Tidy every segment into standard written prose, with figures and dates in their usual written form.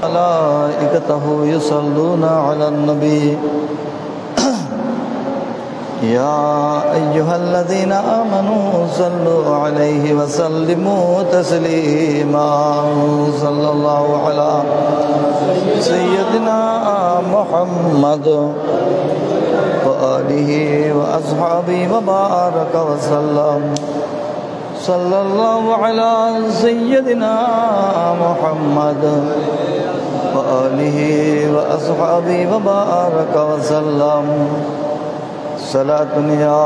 ملائكته يصلون على النبي يا أيها الذين آمنوا صلوا عليه وسلموا تسليما صلى الله على سيدنا محمد وآله وأصحابه وبارك وسلم صلى الله على سيدنا محمد وآله وأصحابه وبارك وسلم صلاة يا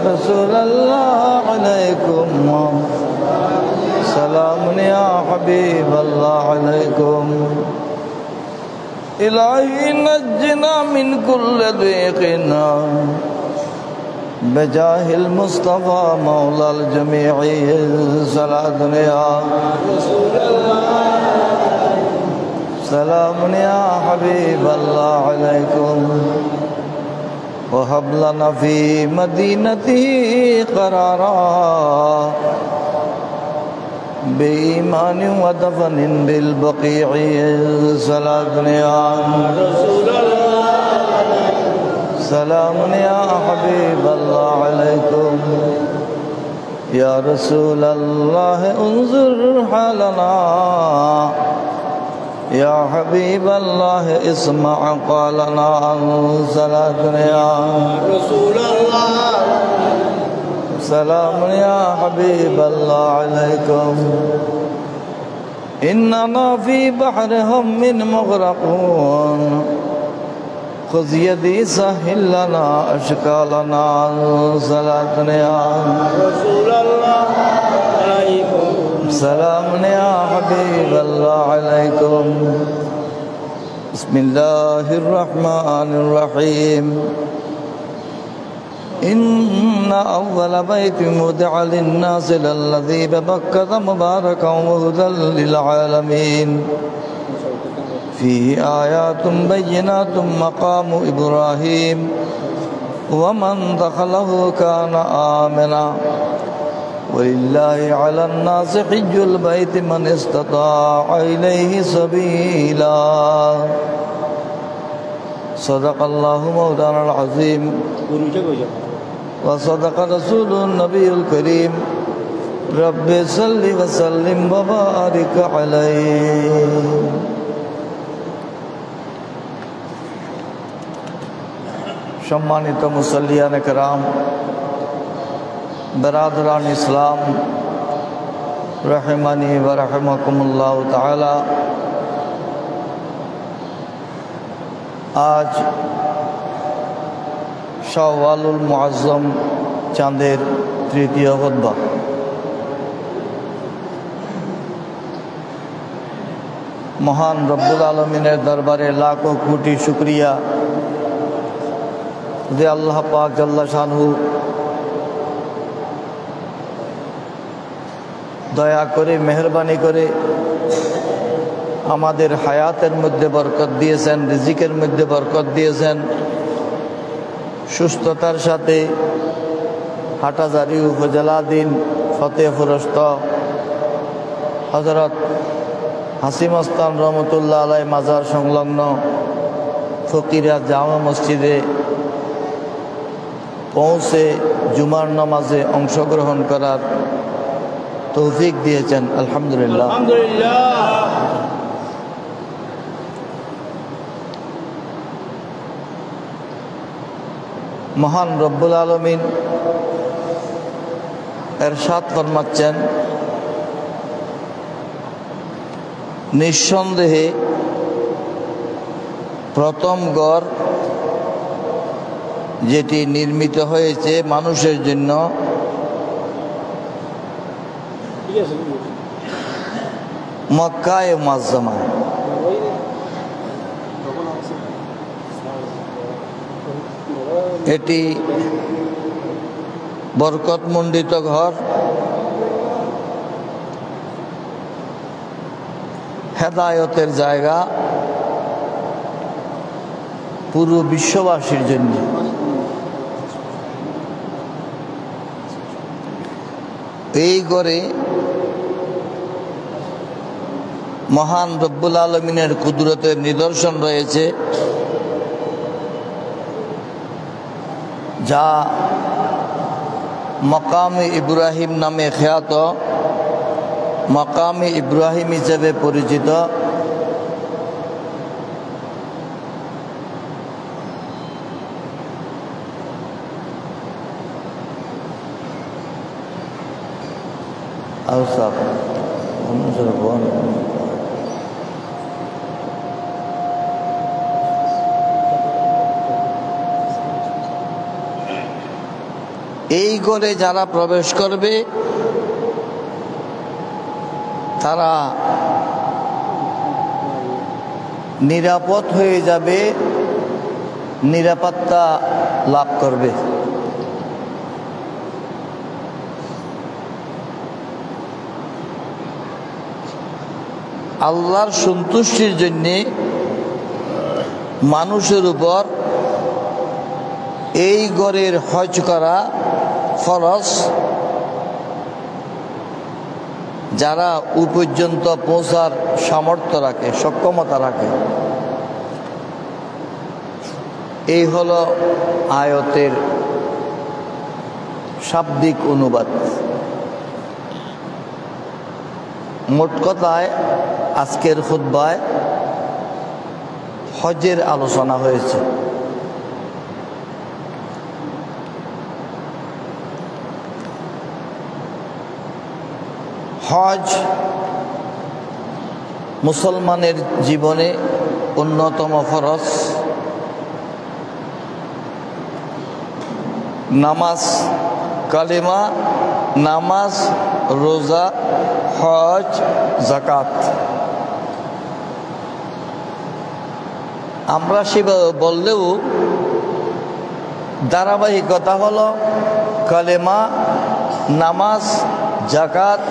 رسول الله عليكم سلام يا حبيب الله عليكم إلهي نجنا من كل ضيق بجاه المصطفى مولى الجميع صلاة يا رسول الله سلام يا حبيب الله عليكم وهب لنا في مدينته قرارا بإيمان ودفن بالبقيع صلاة يا رسول الله سلام يا حبيب الله عليكم يا رسول الله انظر حالنا يا حبيب الله اسمع قالنا صلاة يا رسول الله سلام يا حبيب الله عليكم إننا في بحر هم مغرقون خذ يدي سهل لنا أشكالنا صلاة يا رسول الله عليكم سلام يا حبيب الله عليكم بسم الله الرحمن الرحيم إن أول بيت وضع للناس للذي ببكة مباركا وهدى للعالمين فيه آيات بينات مقام إبراهيم ومن دخله كان آمنا ولله على الناس حج البيت من استطاع إليه سبيلا صدق الله مولانا العظيم وصدق رسول النبي الكريم رب صل وسلم وبارك عليه সম্মানিত মুসল্লিয়ান کرام برادران ইসলাম রহিমানি ওয়া রাহিমাকুমুল্লাহ তাআলা আজ শাওয়ালুল মুআজ্জম চাঁদের তৃতীয় খুতবা মহান রব্বুল আলমিনের দরবারে লাখো কোটি শুকরিয়া যে আল্লাহ পাক জাল্লা শানহু দয়া করে মেহেরবানি করে আমাদের হায়াতের মধ্যে বরকত দিয়েছেন, রিজিকের মধ্যে বরকত দিয়েছেন, সুস্থতার সাথে হাটাজারি উপজেলাধীন ফতেহপুরস্থ হযরত হাসিমস্তান রহমতুল্লাহ আলাই মাজার সংলগ্ন ফকিরা জামা মসজিদে পৌঁছে জুমার নামাজে অংশগ্রহণ করার তৌফিক দিয়েছেন। আলহামদুলিল্লাহ। মহান রব্বুল আলামিন ইরশাদ ফরমাচ্ছেন, নিঃসন্দেহে প্রথম ঘর যেটি নির্মিত হয়েছে মানুষের জন্য মক্কায়ে মুআজ্জামায়, এটি বরকতমণ্ডিত ঘর, হেদায়েতের জায়গা পুরো বিশ্ববাসীর জন্য। এই ঘরে মহান রব্বুল আলমিনের কুদরতের নিদর্শন রয়েছে, যা মকামে ইব্রাহিম নামে খ্যাত, মকামে ইব্রাহিম হিসেবে পরিচিত। এই ঘরে যারা প্রবেশ করবে তারা নিরাপদ হয়ে যাবে, নিরাপত্তা লাভ করবে। আল্লাহর সন্তুষ্টির জন্যে মানুষের উপর এই ঘরের হজ করা ফরজ। যারা ওই পর্যন্ত পৌঁছার সামর্থ্য রাখে, সক্ষমতা রাখে। এই হলো আয়াতের শাব্দিক অনুবাদ। মোট কথায় আজকের খুতবায় হজের আলোচনা হয়েছে। হজ মুসলমানের জীবনে অন্যতম ফরজ। নামাজ, কালেমা, নামাজ, রোজা, হজ, যাকাত। আমরা সেভাবে বললেও ধারাবাহিকতা হলো কালেমা, নামাজ, যাকাত,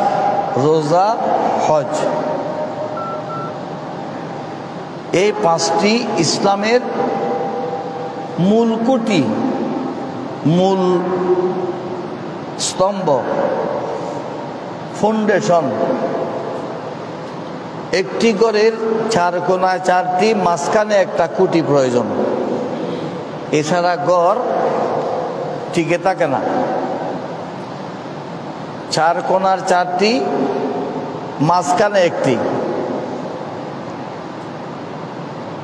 রোজা, হজ। এই পাঁচটি ইসলামের মূল খুঁটি, মূল স্তম্ভ, ফাউন্ডেশন। একটি ঘরের চার কোনায় চারটি, মাঝখানে একটা খুঁটি প্রয়োজন। এছাড়া ঘর টিকে থাকে না। চার কোনার চারটি, মাঝখানে একটি।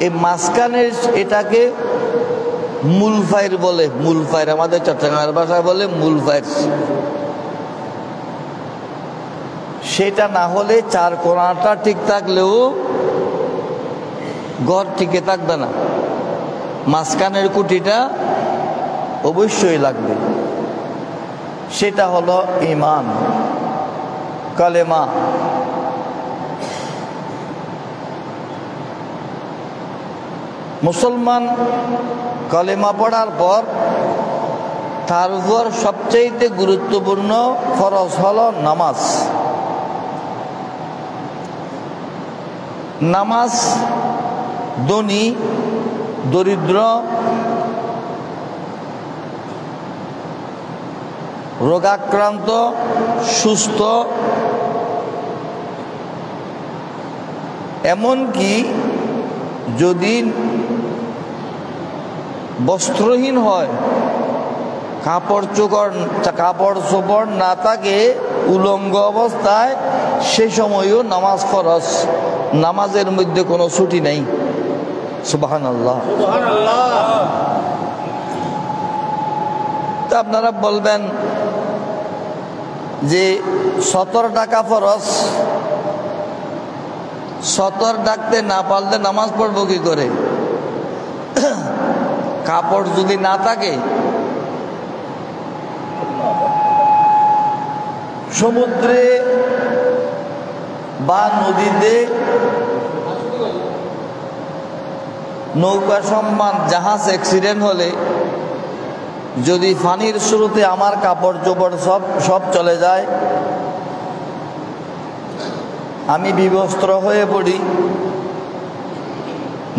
এই মাঝখানের এটাকে মূল ফাইর বলে। মূল ফাইর আমাদের চট্টগ্রামের ভাষায় বলে মূল ফাইর। সেটা না হলে চার কোনাটা ঠিক থাকলেও ঘর টিকে থাকবে না। মাঝখানের খুঁটিটা অবশ্যই লাগবে। সেটা হলো ঈমান, কালেমা। মুসলমান কালেমা পড়ার পর তার উপর সবচেয়ে গুরুত্বপূর্ণ ফরজ হলো নামাজ। নামাজ ধনী, দরিদ্র, রোগাক্রান্ত, সুস্থ, এমনকি যদি বস্ত্রহীন হয়, কাপড় চোপড় না থাকে, উলঙ্গ অবস্থায়, সে সময়ও নামাজ ফরজ। নামাজের মধ্যে কোনো ছুটি নেই। সুবহানাল্লাহ। তা আপনারা বলবেন যে 17 টাকা ফরজ, 17 ডাকতে না পারলে নামাজ পড়বো কি করে? কাপড় যদি না থাকে, সমুদ্রে বা নদীতে নৌকা সম্মান জাহাজ অ্যাক্সিডেন্ট হলে যদি পানির স্রোতে আমার কাপড় চোপড় সব চলে যায়, আমি বিবস্ত্র হয়ে পড়ি,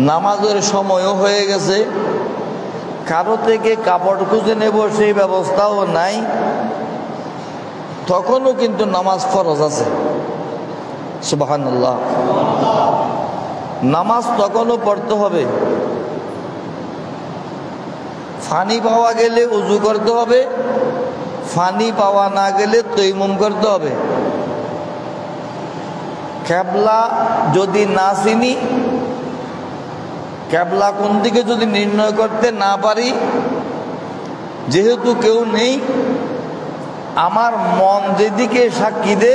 নামাজের সময়ও হয়ে গেছে, কারো থেকে কাপড় খুঁজে নেব সেই ব্যবস্থাও নাই, তখনও কিন্তু নামাজ ফরজ আছে। সুবহানাল্লাহ। নামাজ তখনও পড়তে হবে। পানি পাওয়া গেলে উযু করতে হবে, পানি পাওয়া না গেলে তায়াম্মুম করতে হবে। কিবলা যদি না চিনি, কিবলা কোন দিকে যদি নির্ণয় করতে না পারি, যেহেতু কেউ নেই, আমার মন যেদিকে সাক্ষী দে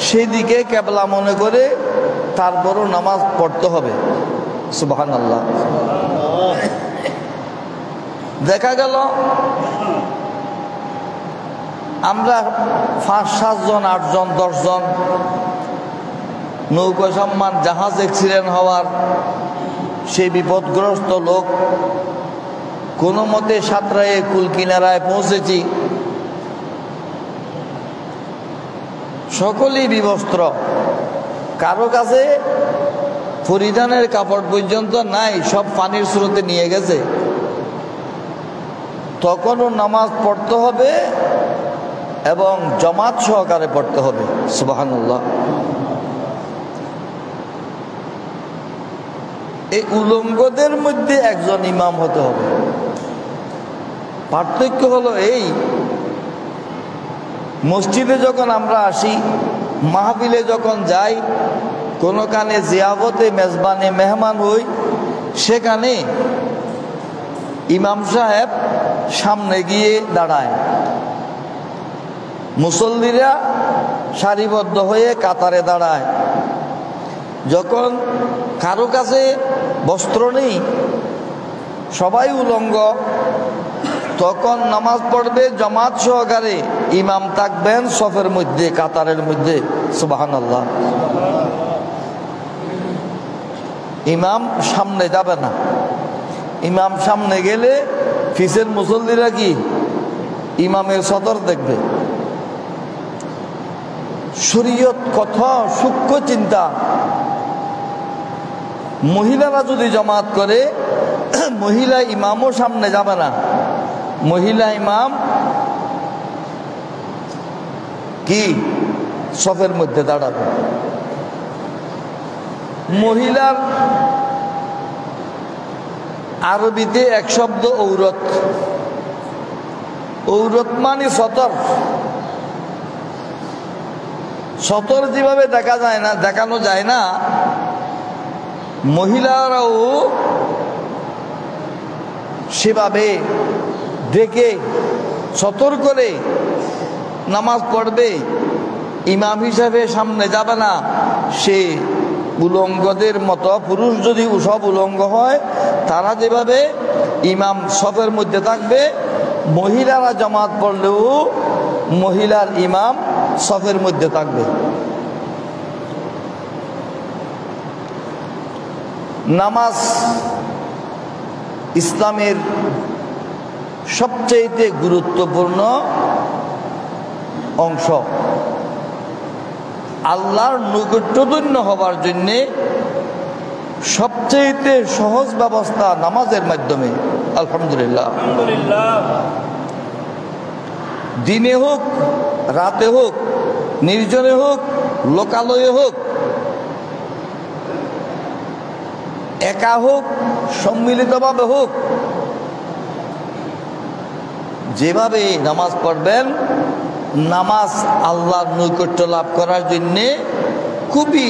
সেদিকে কিবলা মনে করে তারপরও নামাজ পড়তে হবে। সুবহানাল্লাহ। দেখা গেল আমরা 5-7 জন, 8 জন, 10 জন নৌকা সম্মান জাহাজ অ্যাক্সিডেন্ট হওয়ার সেই বিপদগ্রস্ত লোক কোনো মতে সাঁতরায়ে কুল কিনারায় পৌঁছেছি। সকলেই বিবস্ত্র, কারো কাছে পরিধানের কাপড় পর্যন্ত নাই, সব পানির স্রোতে নিয়ে গেছে। তখনও নামাজ পড়তে হবে এবং জামাত সহকারে পড়তে হবে। সুবহানাল্লাহ। এই উলঙ্গদের মধ্যে একজন ইমাম হতে হবে। পার্থক্য হলো এই, মসজিদে যখন আমরা আসি, মাহফিলে যখন যাই, কোনো কানে জিয়াফতে মেজবানে মেহমান হই, সেখানে ইমাম সাহেব সামনে গিয়ে দাঁড়ায়, মুসল্লিরা সারিবদ্ধ হয়ে কাতারে দাঁড়ায়। যখন কারো কাছে বস্ত্র নেই, সবাই উলঙ্গ, তখন নামাজ পড়বে জামাত সহকারে, ইমাম থাকবেন সফের মধ্যে, কাতারের মধ্যে। সুবহানাল্লাহ। ইমাম সামনে যাবে না। ইমাম সামনে গেলে পিছের মুসল্লিরা কি ইমামের সদর দেখবে। শরীয়ত কত সূক্ষ্ম চিন্তা। মহিলারা যদি জামাত করে, মহিলা ইমামও সামনে যাবে না, মহিলা ইমাম কি সফের মধ্যে দাঁড়াবে। মহিলার আরবিতে এক শব্দ ঔরত। ঔরত মানে সতর। সতর যেভাবে দেখা যায় না, দেখানো যায় না, মহিলারাও সেভাবে দেখে সতর করে নামাজ পড়বে। ইমাম হিসাবে সামনে যাবে না, সে উলঙ্গদের মতো। পুরুষ যদি সব উলঙ্গ হয়, তারা যেভাবে ইমাম সফের মধ্যে থাকবে, মহিলারা জামাত পড়লেও মহিলার ইমাম সফের মধ্যে থাকবে। নামাজ ইসলামের সবচেয়ে গুরুত্বপূর্ণ অংশ। আল্লাহর নৈকট্যধন্য হবার জন্যে সবচেয়ে সহজ ব্যবস্থা নামাজের মাধ্যমে। আলহামদুলিল্লাহ। দিনে হোক, রাতে হোক, নির্জনে হোক, লোকালয়ে হোক, একা হোক, সম্মিলিতভাবে হোক, যেভাবে নামাজ পড়বেন, নামাজ আল্লাহর নৈকট্য লাভ করার জন্যে খুবই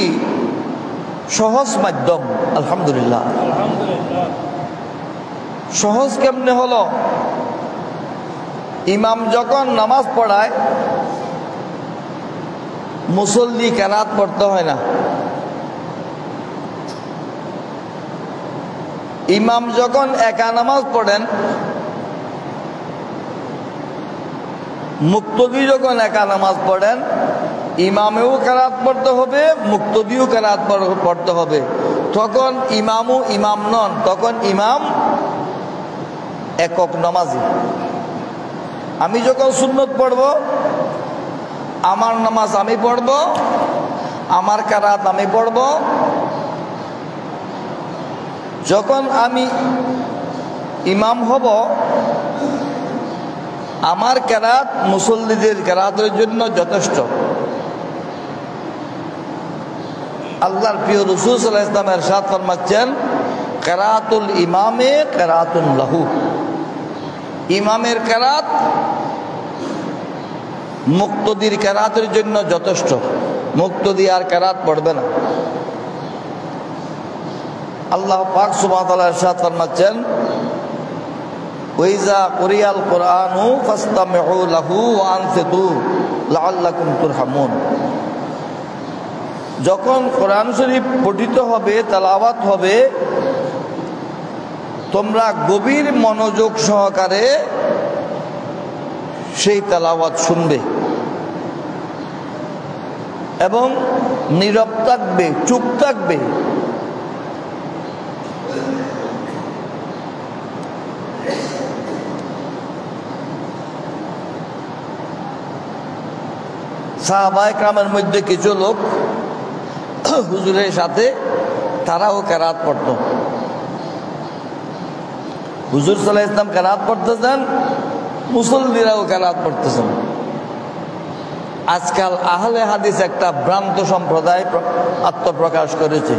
সহজ মাধ্যম। আলহামদুলিল্লাহ। সহজ কেমনে হলো? ইমাম যখন নামাজ পড়ায়, মুসল্লি কেরাত পড়তে হয় না। ইমাম যখন একা নামাজ পড়েন, মুক্তদি যখন একা নামাজ পড়েন, ইমামেও কেরাত পড়তে হবে, মুক্তদিও কেরাত পড়তে হবে। তখন ইমামও ইমাম নন, তখন ইমাম একক নামাজি। আমি যখন সুন্নত পড়ব, আমার নামাজ আমি পড়ব, আমার কেরাত আমি পড়ব। যখন আমি ইমাম হব, আমার কেরাত মুসল্লিদের কেরাতের জন্য যথেষ্ট। আল্লাহর প্রিয় রাসূল সাল্লাল্লাহু আলাইহি ওয়াসাল্লাম ইরশাদ ফরমাচ্ছেন, কিরাতুল ইমামে কিরাতুন লাহু। ইমামের কিরাত মুক্তদির কিরাতের জন্য যথেষ্ট, মুক্তদি আর কিরাত পড়বে না। আল্লাহ পাক সুবহানাহু ওয়া তাআলা ইরশাদ ফরমাচ্ছেন, ওয়াইজা কুরিয়াল কুরআনু ফাসতামিউ লাহু ওয়া আনসিতু লাআল্লাকুম তুরহামুন। যখন কোরআন শরীফ পঠিত হবে, তেলাওয়াত হবে, তোমরা গভীর মনোযোগ সহকারে সেই তেলাওয়াত শুনবে এবং নীরব থাকবে, চুপ থাকবে। সাহাবায়ে কেরামের মধ্যে কিছু লোক হুজুরের সাথে তারাও কেরাত পড়ত। হুজুর সাল্লাল্লাহু আলাইহি ওয়াসাল্লাম কেরাত পড়তেছেন, মুসল্লিরাও কেরাত পড়তেছেন। আজকাল আহলে হাদিস একটা ভ্রান্ত সম্প্রদায় আত্মপ্রকাশ করেছে।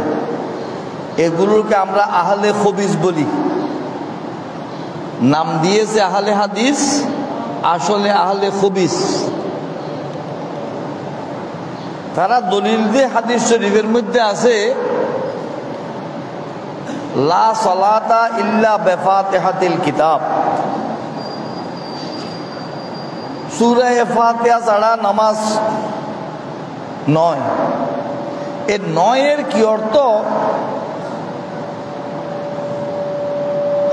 এগুলোকে আমরা আহলে খবিস বলি, নাম দিয়েছে আহলে হাদিস, আসলে আহলে খবিস। তারা দলিল দিয়ে হাদিস শরীফের মধ্যে আছে, লা সালাতা ইল্লা বিফাতিহাতিল কিতাব, সূরা ফাতিহা ছাড়া নামাজ নয়। এর নয়ের কি অর্থ?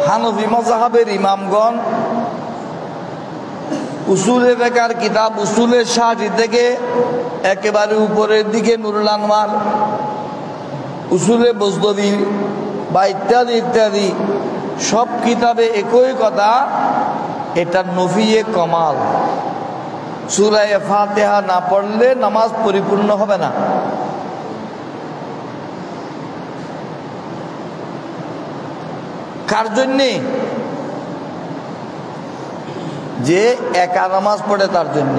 হানফি মাযহাবের ইমামগণ উসুলে ফিকহের কিতাব উসুলে 60 থেকে একেবারে উপরের দিকে নুরুল আনওয়ার, উসুলে বজদবি বা ইত্যাদি ইত্যাদি সব কিতাবে একই কথা, এটা নফিয়ে কমাল। সূরা ফাতিহা না পড়লে নামাজ পরিপূর্ণ হবে না। কার জন্যে? যে একা নামাজ পড়ে তার জন্য।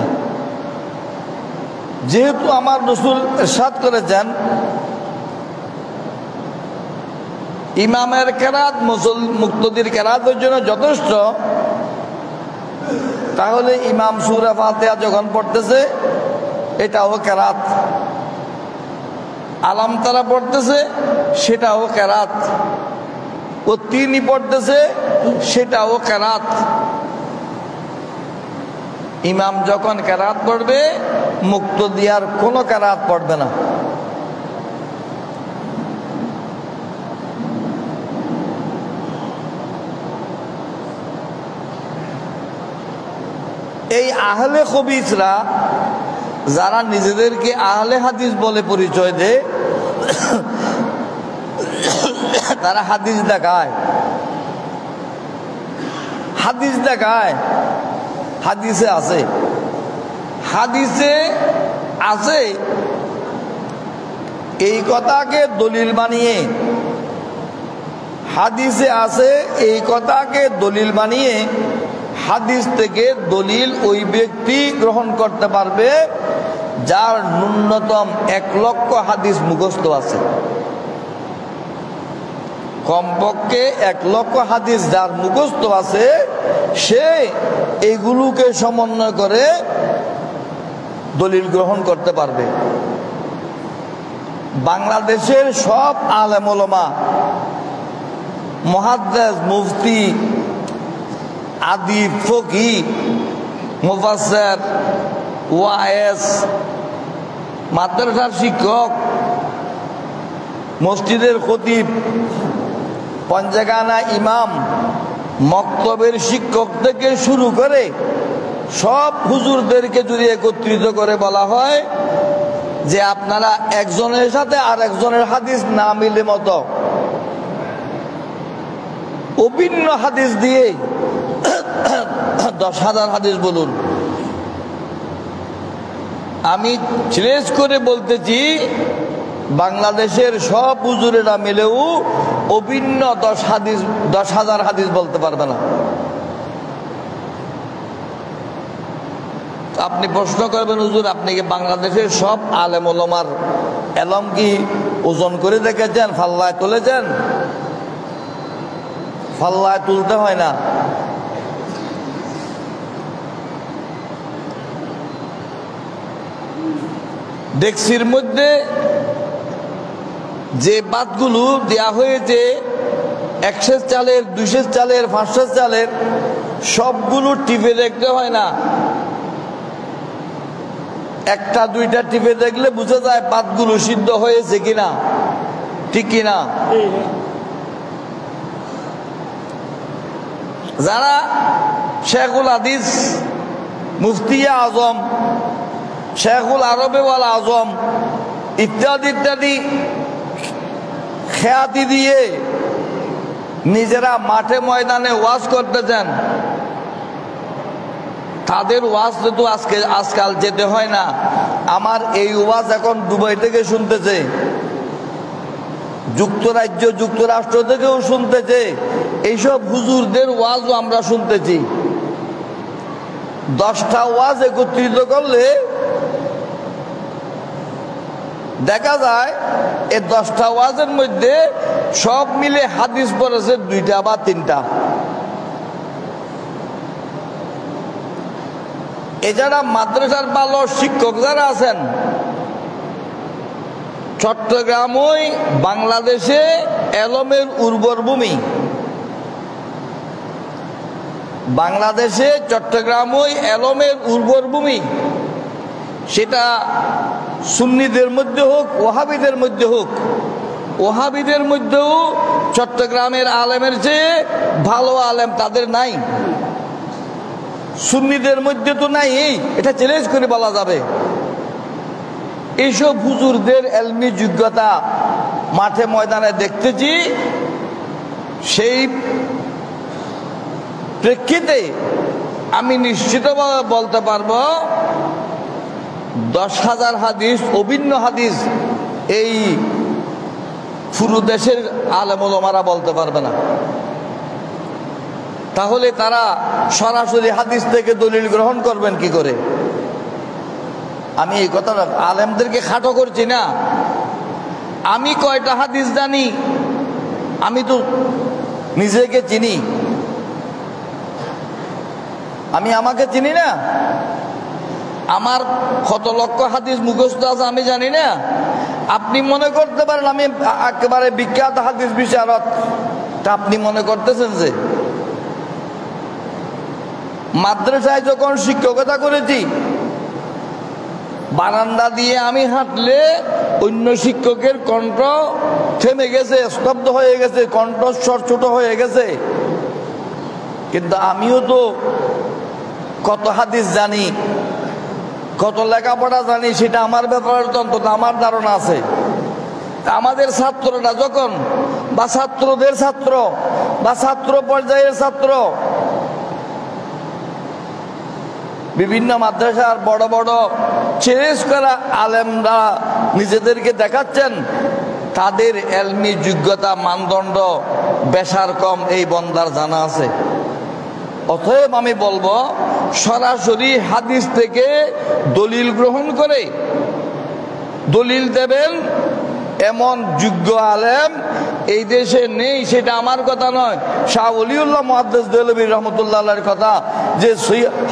যেহেতু আমার রাসূল ইরশাদ করেছেন, ইমামের কেরাত মুক্তদির কেরাতের জন্য যথেষ্ট, তাহলে ইমাম সূরা ফাতিহা যখন পড়তেছে এটাও কেরাত, আলাম তারা পড়তেছে সেটাও কেরাত, ও তিনি পড়তেছে সেটাও কেরাত। ইমাম যখন কেরাত পড়বে, মুক্তদি আর কোনো কেরাত পড়বে না। এই আহলে খবিসরা যারা নিজেদেরকে আহলে হাদিস বলে পরিচয় দেয়, তারা হাদিস দেখায়, হাদিস দেখায়, হাদিসে আছে, হাদিসে আছে এই কথাকে দলিল বানিয়ে, হাদিসে আছে এই কথাকে দলিল বানিয়ে হাদিস থেকে দলিল ওই ব্যক্তি গ্রহণ করতে পারবে যার ন্যূনতম 1 লক্ষ হাদিস মুখস্থ আছে। কমপক্ষে 1 লক্ষ হাদিস যার মুখস্থ আছে, সে এগুলোকে সমন্বয় করে দলিল গ্রহণ করতে পারবে। বাংলাদেশের সব আলেম ওলামা, মুহাদ্দিস, মুফতি, আদিব, ফকিহ, মুফাসসির, ওয়াইজ, মাদ্রাসার শিক্ষক, মসজিদের খতিব, পঞ্জগানা ইমাম, মক্তবের শিক্ষক থেকে শুরু করে সব হুজুরদেরকে যদি একত্রিত করে বলা হয় যে আপনারা একজনের সাথে আর একজনের হাদিস না মিলে মতো অভিন্ন হাদিস দিয়ে 10,000 হাদিস বলুন। আমি চ্যালেঞ্জ করে বলতেছি, বাংলাদেশের সব হুজুরেরা মিলেও অভিন্ন 10,000 হাদিস বলতে পারবে না। আপনি প্রশ্ন করবেন, হুজুর আপনি কি বাংলাদেশের সব আলেম ওলামার এলম কি ওজন করে দেখেছেন? ফাল্লায় তুলেছেন? ফাল্লায় তুলতে হয় না। ডেক্সির মধ্যে যে ভাতগুলো দেয়া হয়েছে 100 চালের, 200 চালের, 500 চালের, সবগুলো টিপে দেখতে হয় না। একটা দুইটা টিপে দেখলে বুঝা যায় ভাতগুলো সিদ্ধ হয়েছে কিনা, ঠিক কিনা। যারা শেখুল হাদিস, মুফতি আজম, শেখুল আরবে ওয়াল আজম ইত্যাদি ইত্যাদি খ্যাতি দিয়ে নিজেরা মাঠে ময়দানে ওয়াজ করতে চান, তাদের ওয়াজ তো আজকাল যেতে হয় না। আমার এই ওয়াজ এখন দুবাই থেকে শুনতেছে, যুক্তরাজ্য যুক্তরাষ্ট্র থেকেও শুনতেছে। এইসব হুজুরদের ওয়াজও আমরা শুনতেছি। 10টা ওয়াজ একত্রিত করলে দেখা যায় এই 10টা ওয়াজের মধ্যে সব মিলে হাদিস পড়েছে 2টা বা 3টা। এছাড়া মাদ্রাসার ভালো শিক্ষক যারা আছেন, চট্টগ্রামই বাংলাদেশে এলমের উর্বর ভূমি। বাংলাদেশে চট্টগ্রামই এলমের উর্বর ভূমি। সেটা সুন্নিদের মধ্যে হোক, ওহাবিদের মধ্যে হোক। ওহাবিদের মধ্যেও চট্টগ্রামের আলেমের চেয়ে ভালো আলেম তাদের নাই। সুন্নিদের মধ্যে তো নাই, এটা চ্যালেঞ্জ করে বলা যাবে। এইসব হুজুরদের এলমি যোগ্যতা মাঠে ময়দানে দেখতেছি। সেই প্রেক্ষিতে আমি নিশ্চিতভাবে বলতে পারবো 10,000 হাদিস, অভিন্ন হাদিস এই পুরো দেশের আলেম ওলামারা বলতে পারবে না। তাহলে তারা সরাসরি হাদিস থেকে দলিল গ্রহণ করবেন কি করে? আমি এই কথাটা আলেমদেরকে খাটো করছি না। আমি কয়টা হাদিস জানি, আমি তো নিজেকে চিনি। আমি আমাকে চিনি না। আমার কত লক্ষ হাদিস মুখস্থ আছে আমি জানি না। আপনি মনে করতে পারেন আমি একেবারে বিখ্যাত হাদিস বিশারদ, তা আপনি মনে করতেছেন যে মাদ্রাসায় যখন শিক্ষকতা করেছি, বারান্দা দিয়ে আমি হাঁটলে অন্য শিক্ষকের কণ্ঠ থেমে গেছে, স্তব্ধ হয়ে গেছে, কণ্ঠস্বর ছোট হয়ে গেছে। কিন্তু আমিও তো কত হাদিস জানি, কত লেখাপড়া জানি, সেটা আমার ব্যাপারে তো অন্তত আমার ধারণা আছে। আমাদের ছাত্ররা যখন, বা ছাত্রদের ছাত্র বা ছাত্র পর্যায়ের ছাত্র, বিভিন্ন মাদ্রাসার বড় বড় চ্যালেঞ্জ করা আলেমরা নিজেদেরকে দেখাচ্ছেন, তাদের এলমি যোগ্যতা মানদণ্ড বেশার কম এই বন্দার জানা আছে। অতএব আমি বলবো সরাসরি হাদিস থেকে দলিল গ্রহণ করে দলিল দেবেন এমন যোগ্য আলেম এই দেশে নেই। সেটা আমার কথা নয়, শাহ ওলিউল্লাহ মুহাদ্দিস দেহলভী রহমতুল্লাহ আলাইহির কথা, যে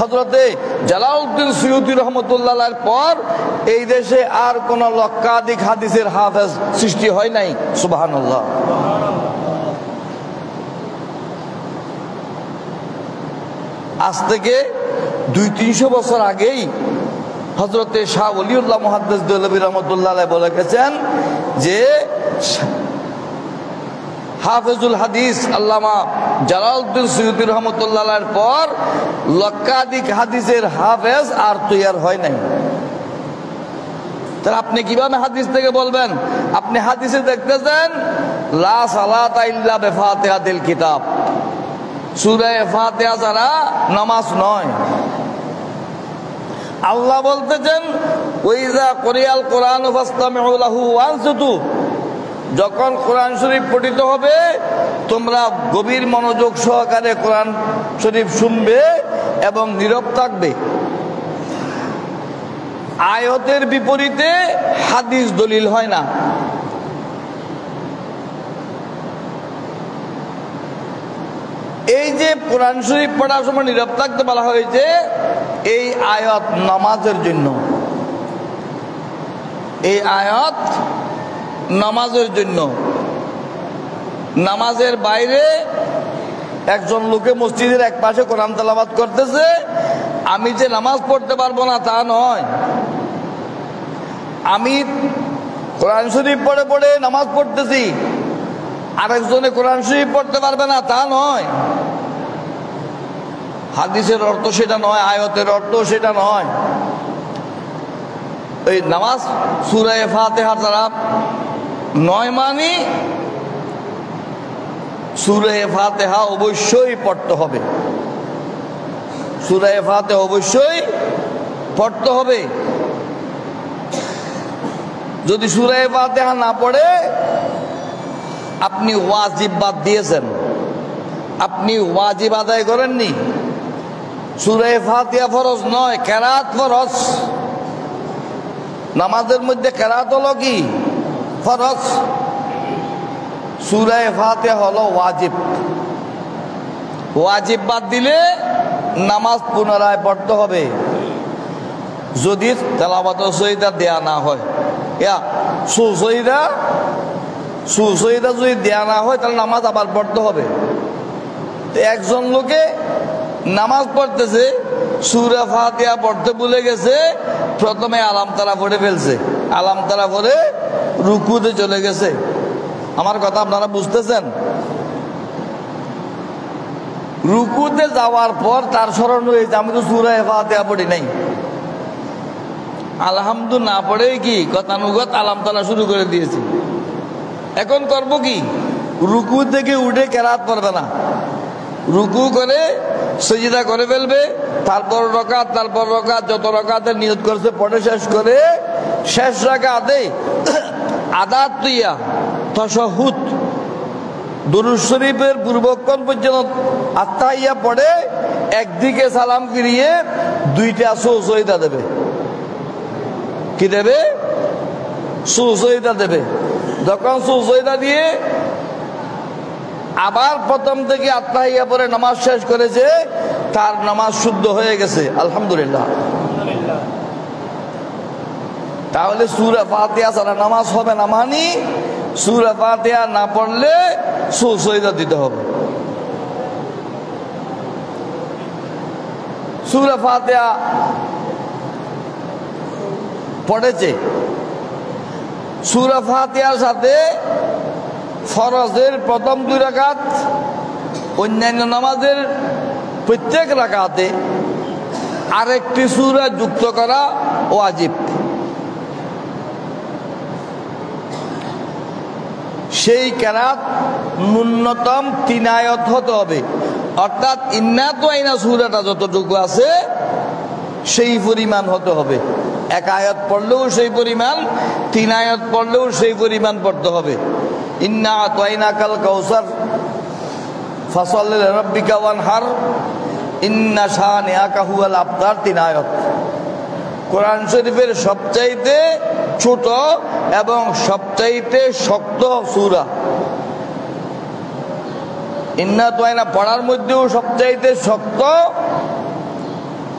হযরতে জালালউদ্দিন সুয়ুতী রহমতুল্লাহ আলাইহির পর এই দেশে আর কোন লক্ষাধিক হাদিসের হাফেজ সৃষ্টি হয় নাই। সুবহানাল্লাহ। আজ থেকে 200-300 বছর আগেই হযরতে শাহ ওলিউল্লাহ মুহাদ্দিস দেহলভী রহমতুল্লাহ আলাইহি বলে গেছেন যে হাফেজুল হাদিস আল্লামা জালালউদ্দিন সুয়ুতী রহমতুল্লাহ আলাইহির পর লক্ষাধিক হাদিসের হাফেজ আর তৈয়ার হয় নাই। তাহলে আপনি কিভাবে হাদিস থেকে বলবেন? আপনি হাদিসে দেখতেছেন লা সালাতা ইল্লা বিফাতিহাতিল কিতাব, সূরা ফাতিহা ছাড়া নামাজ নয়। আল্লাহ বলতেছেন ওয়াইজা কুরিয়াল কুরআন ফাসতামিউ লাহু ওয়ানসিতু, যখন কোরআন শরীফ পঠিত হবে তোমরা গভীর মনোযোগ সহকারে কোরআন শরীফ শুনবে এবং নীরব থাকবে। আয়াতের বিপরীতে হাদিস দলিল হয় না। এই যে কোরআন শরীফ পড়ার সময় নীরব থাকতে বলা হয়েছে, এই আয়াত নামাজের জন্য, এই আয়াত নামাজের জন্য। নামাজের বাইরে একজন লোকে মসজিদের এক পাশে কোরআন তেলাওয়াত করতেছে, আমি যে নামাজ পড়তে পারবো না তা নয়, আমি কোরআন শরীফ পড়ে পড়ে নামাজ পড়তেছি, আরেকজনে কোরআন শরীফ পড়তে পারবে না তা নয়। হাদিসের অর্থ সেটা নয়, আয়াতের অর্থ সেটা নয়। এই নামাজ সূরা ফাতিহা দ্বারা নয়, মানে সূরা ফাতিহা অবশ্যই পড়তে হবে, সূরা ফাতিহা অবশ্যই পড়তে হবে। যদি সূরা ফাতিহা না পড়ে আপনি ওয়াজিব বাদ দিয়েছেন, আপনি ওয়াজিব আদায় করেননি। সূরা ফাতিহা ফরজ নয়, কেরাত ফরজ। নামাজের মধ্যে কেরাত হলো কি? ফরজ। সূরা ফাতিহা হলো ওয়াজিব। ওয়াজিব বাদ দিলে নামাজ পুনরায় পড়তে হবে, যদি তেলাওয়াত সহিদা দেয়া না হয়। সুসহিদা যদি দেয়া না হয় তাহলে নামাজ আবার পড়তে হবে। একজন লোকে নামাজ পড়তেছে, সূরা ফাতিহা পড়তে ভুলে গেছে, প্রথমে আলাম তারা পড়ে ফেলছে, আলাম তারা পড়ে রুকুতে চলে গেছে। আমার কথা আপনারা বুঝতেছেন? রুকুতে যাওয়ার পর তার স্মরণ হয়েছে আমি তো সূরা ফাতিহা পড়ি নাই। আলহামদু না পড়ে কি গতানুগত আলাম তালা শুরু করে দিয়েছি। এখন করবো কি? রুকু থেকে উঠে কেরাত পড়বে না, রুকু করে সিজদা করে ফেলবে, তারপর রাকাত, তারপর রাকাত, যত রাকাতের নিয়ত করছে পড়ে শেষ করে শেষ রাকাতে আদাত তুইয়া তাশাহুদ দুরূদ শরীফের পূর্বক্ষণ পর্যন্ত আত্তাহিয়া পড়ে একদিকে সালাম ফিরিয়ে দুইটা সুসহিদা দেবে। কি দেবে? সুসহিদা দেবে। যখন সুসহিদা দিয়ে আবার প্রথম থেকে আত্তাহিয়া পরে নামাজ শেষ করেছে, তার নামাজ শুদ্ধ হয়ে গেছে, আলহামদুলিল্লাহ। তাহলে সূরা ফাতিহা ছাড়া নামাজ হবে না, মানে সূরা ফাতিহা না পড়লে সুসহিদা দিতে হবে। সূরা ফাতিহা পড়েছে, সূরা ফাতিহার সাথে ফরজের প্রথম 2 রাকাত, অন্যান্য নামাজের প্রত্যেক রাকাতে আরেকটি সূরা যুক্ত করা ওয়াজিব। সেই কেরাত ন্যূনতম 3 আয়াত হতে হবে, অর্থাৎ ইন্না তাইনা সূরাটা যতটুকু আছে সেই পরিমাণ হতে হবে। 1 আয়াত পড়লেও সেই পরিমাণ, 3 আয়াত পড়লেও সেই পরিমাণ পড়তে হবে। ইন্না আতাইনাকাল কাউসার ফাসাল্লি লিরাব্বিকা ওয়ানহার ইন্না শানিআকা হুয়াল আবতার, 3 আয়াত। কোরআন শরীফের সবচাইতে ছোট এবং সবচাইতে শক্ত সূরা। ইন্না তাইনা পড়ার মধ্যেও সবচাইতে শক্ত,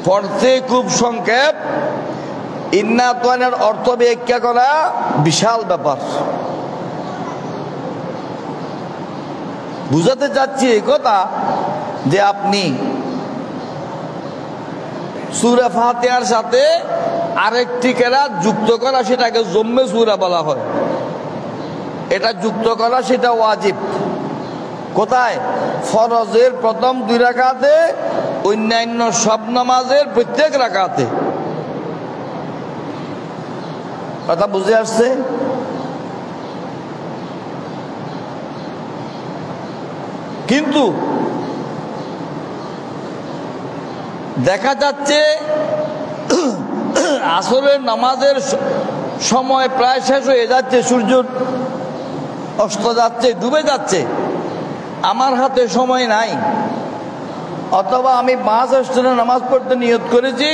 পড়তে খুব সংক্ষেপ। ইন্না তাইনার অর্থ ব্যাখ্যা করা বিশাল ব্যাপার। বুঝাতে চাচ্ছি এই কথা যে আপনি সূরা ফাতিহার সাথে আরেকটি কেরাত যুক্ত করা, সেটাকে জম্মে সূরা বলা হয়। এটা যুক্ত করা সেটা ওয়াজিব। কোথায়? ফরজের প্রথম 2 রাকাতে, অন্যান্য সব নামাজের প্রত্যেক রাকাতে। কথা বুঝে আসছে? কিন্তু দেখা যাচ্ছে আসরের নামাজের সময় প্রায় শেষ হয়ে যাচ্ছে, সূর্য অস্ত যাচ্ছে, ডুবে যাচ্ছে, আমার হাতে সময় নাই, অথবা আমি 5 স্টেশনে নামাজ পড়তে নিয়ত করেছি,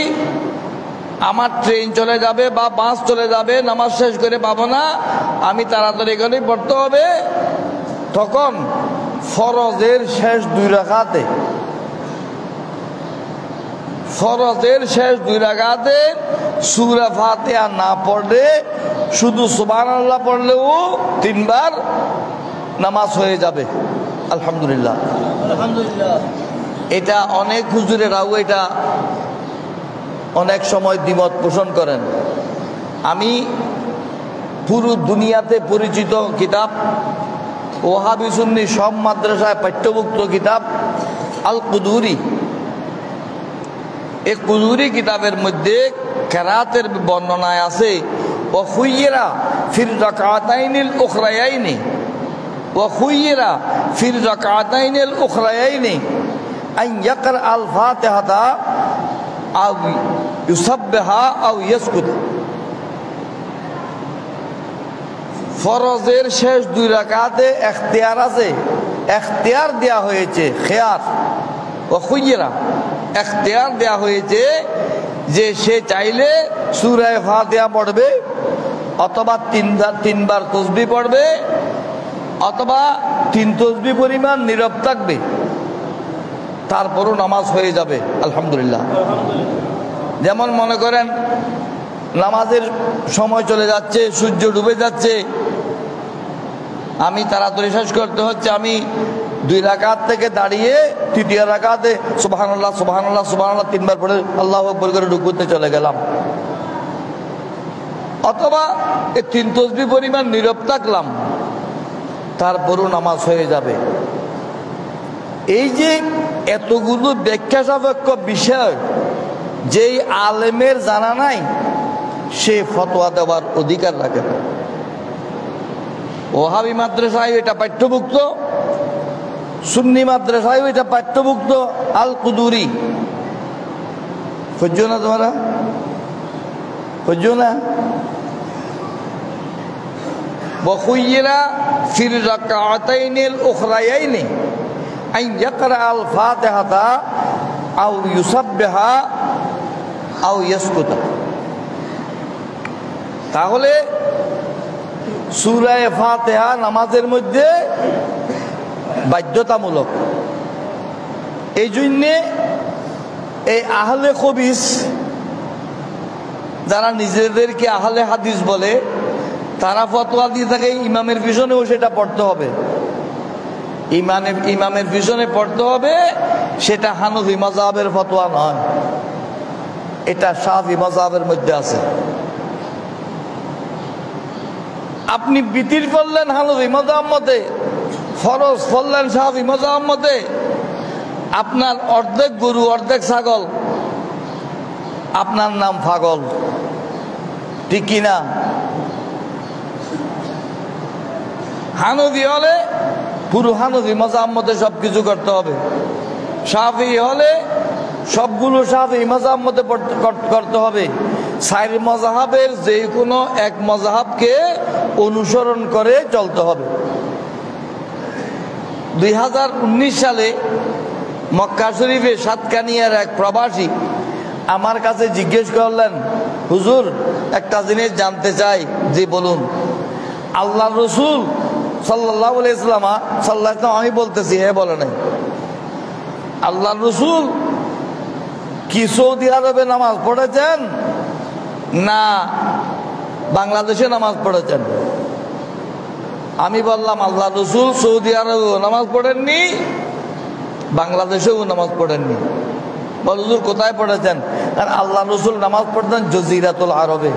আমার ট্রেন চলে যাবে বা বাস চলে যাবে, নামাজ শেষ করে পাবো না, আমি তাড়াতাড়ি করে পড়তে হবে, তখন ফরজের শেষ 2 রাকাতে সূরা ফাতিহা না পড়লে, শুধু সুবহানাল্লাহ পড়লেও 3 বার নামাজ হয়ে যাবে। আলহামদুলিল্লাহ। এটা অনেক হুজুরেরাও এটা অনেক সময় দ্বিমত পোষণ করেন। আমি পুরো দুনিয়াতে পরিচিত কিতাব, ওয়াহাবি সুন্নি সব মাদ্রাসায় পাঠ্যভুক্ত কিতাব আল কুদুরি, এই কুদুরি কিতাবের মধ্যে কেরাতের বর্ণনায় আছে ওয়া খুয়্যিরা ফির রাকাতাইনিল উখরায়াইনি আন ইয়াকরা আল ফাতিহাতা আও ইউসাব্বিহা আও ইয়াসকুত। ফরজের শেষ 2 রাকাতে ইখতিয়ার আছে, ইখতিয়ার দেয়া হয়েছে, খেয়ার ওয়া খুয়্যিরা, ইখতিয়ার দেয়া হয়েছে যে সে চাইলে সূরা ফাতিহা পড়বে, অথবা 3 বার তাসবিহ পড়বে, অথবা 3 তাসবিহ পরিমাণ নীরব থাকবে, তারপরও নামাজ হয়ে যাবে। আলহামদুলিল্লাহ। যেমন মনে করেন নামাজের সময় চলে যাচ্ছে, সূর্য ডুবে যাচ্ছে, আমি তাড়াতাড়ি শেষ করতে হচ্ছে, আমি 2 রাকাত থেকে দাঁড়িয়ে 3য় রাকাতে সুবহানাল্লাহ সুবহানাল্লাহ সুবহানাল্লাহ 3 বার পড়ে আল্লাহু আকবার করে রুকুতে চলে গেলাম, অথবা এই 3 তাসবিহ পরিমাণ নীরব থাকলাম, তারপরও নামাজ হয়ে যাবে। এই যে এতগুলো ব্যাখ্যা সাপেক্ষ বিষয় যেই আলেমের জানা নাই, সে ফতোয়া দেওয়ার অধিকার রাখে না। ওয়াহাবি মাদ্রাসায় এটা পাঠ্যভুক্ত, সুন্নি মাদ্রাসায় এটা পাঠ্যভুক্ত আল কুদুরি। বুঝছো না তোমরা? বুঝছো না? ওয়া খুয়্যিরা ফির রাকাতাইনিল উখরায়াইনি আন ইয়াকরা আল ফাতিহাতা আও ইউসাব্বিহা আও ইয়াসকুতা। তাহলে সূরা ফাতিহা নামাজের মধ্যে বাধ্যতামূলক। এই জন্যে এই আহলে খবিস যারা নিজেদেরকে আহলে হাদিস বলে, তারা ফতোয়া দিয়ে থাকে ইমামের পিছনেও সেটা পড়তে হবে, ইমামের পিছনে পড়তে হবে। সেটা হানফি মাযহাবের ফতোয়া নয়, এটা শাফি মাযহাবের মধ্যে আছে। আপনি বিতির পড়লেন হানফি মাযহাব মতে, ফরজ পড়লেন শাফি মাযহাব মতে, আপনার অর্ধেক গরু অর্ধেক ছাগল, আপনার নাম পাগল, ঠিক কিনা? হানফি হলে পুরো হানফি মাযহাব মতে সবকিছু করতে হবে, শাফি হলে সবগুলো শাফি মাযহাব মতে করতে হবে। 4 মাযহাবের যে কোনো এক মাযহাবকে অনুসরণ করে চলতে হবে। 2019 সালে মক্কা শরীফে সাতকানিয়ার এক প্রবাসী আমার কাছে জিজ্ঞেস করলেন, হুজুর একটা জিনিস জানতে চাই। জি বলুন। আল্লাহ রসুল সাল্লাল্লাহু আলাইহি ওয়াসাল্লাম, আমি বলতেছি, হ্যাঁ বলে নাই, আল্লাহ রসুল কি সৌদি আরবে নামাজ পড়েছেন না বাংলাদেশে নামাজ পড়েছেন? আমি বললাম, আল্লাহ রসুল সৌদি আরবেও নামাজ পড়েননি, বাংলাদেশেও নামাজ পড়েননি। বল হুজুর কোথায় পড়েছেন? আর আল্লাহ রসুল নামাজ পড়তেন জজিরাতুল আরবে।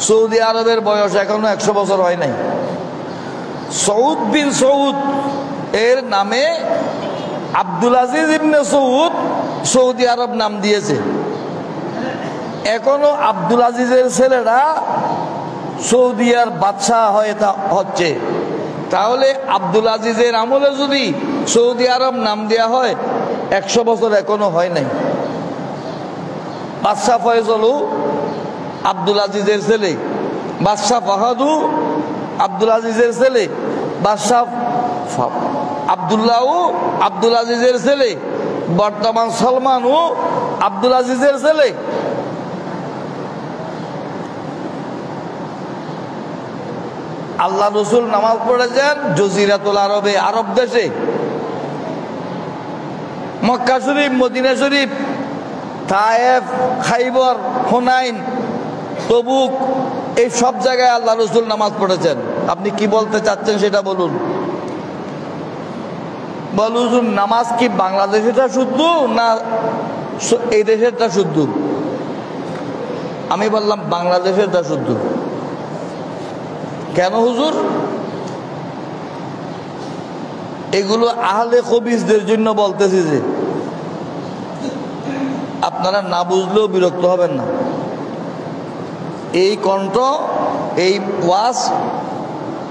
সৌদি আরবের বয়স এখনো 100 বছর হয় নাই। সৌদ বিন সৌদ এর নামে আব্দুল আজিজ ইবনে সৌদ সৌদি আরব নাম দিয়েছে। এখনো আব্দুল আজিজের ছেলেরা সৌদিয়ার বাদশাহ হচ্ছে। তাহলে আব্দুল আজিজের আমলে যদি সৌদি আরব নাম দেওয়া হয়, 100 বছর এখনো হয় নাই। বাদশাহ ফয়সলু আব্দুল আজিজের ছেলে, বাদশাহ ফাহাদু আব্দুল আজিজের ছেলে, বাদশাহ আব্দুল্লাহ আব্দুল আজিজের ছেলে, বর্তমান সলমানও আব্দুল আজিজের ছেলে। আল্লাহ রসুল নামাজ পড়েছেন জজিরাতুল আরবে, আরব দেশে। মক্কা শরীফ, মদিনা শরীফ, তায়েফ, খাইবর, হুনাইন, তবুক, এই সব জায়গায় আল্লাহ রসুল নামাজ পড়েছেন। আপনি কি বলতে চাচ্ছেন সেটা বলুন। বলুন, নামাজ কি বাংলাদেশেরটা শুদ্ধ না এই দেশেরটা শুদ্ধ? আমি বললাম বাংলাদেশেরটা শুদ্ধ। কেন হুজুর? এগুলো আহলে খবিসদের জন্য বলতেছি যে আপনারা না বুঝলেও বিরক্ত হবেন না। এই কণ্ঠ, এই ওয়াজ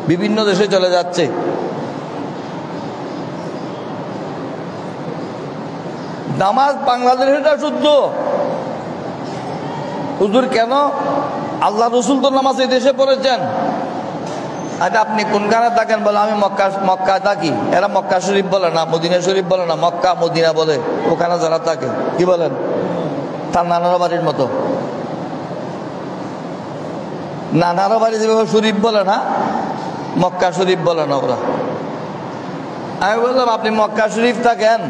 বিভিন্ন দেশে চলে যাচ্ছে। নামাজ বাংলাদেশেরটা শুদ্ধ হুজুর কেন? আল্লাহ রসুল তো নামাজ এই দেশে পড়েছেন। আচ্ছা, আপনি কোনখানে থাকেন? বলে আমি মক্কা থাকি। এরা মক্কা শরীফ বলে না, মদিনা শরীফ বলে না, মক্কা মদিনা বলে। ওখানে যারা থাকে কি বলেন? তার নানার বাড়ির মতো। নানার বাড়ি যেভাবে শরীফ বলে না, মক্কা শরীফ বলে না ওরা। আমি বললাম আপনি মক্কা শরীফ থাকেন,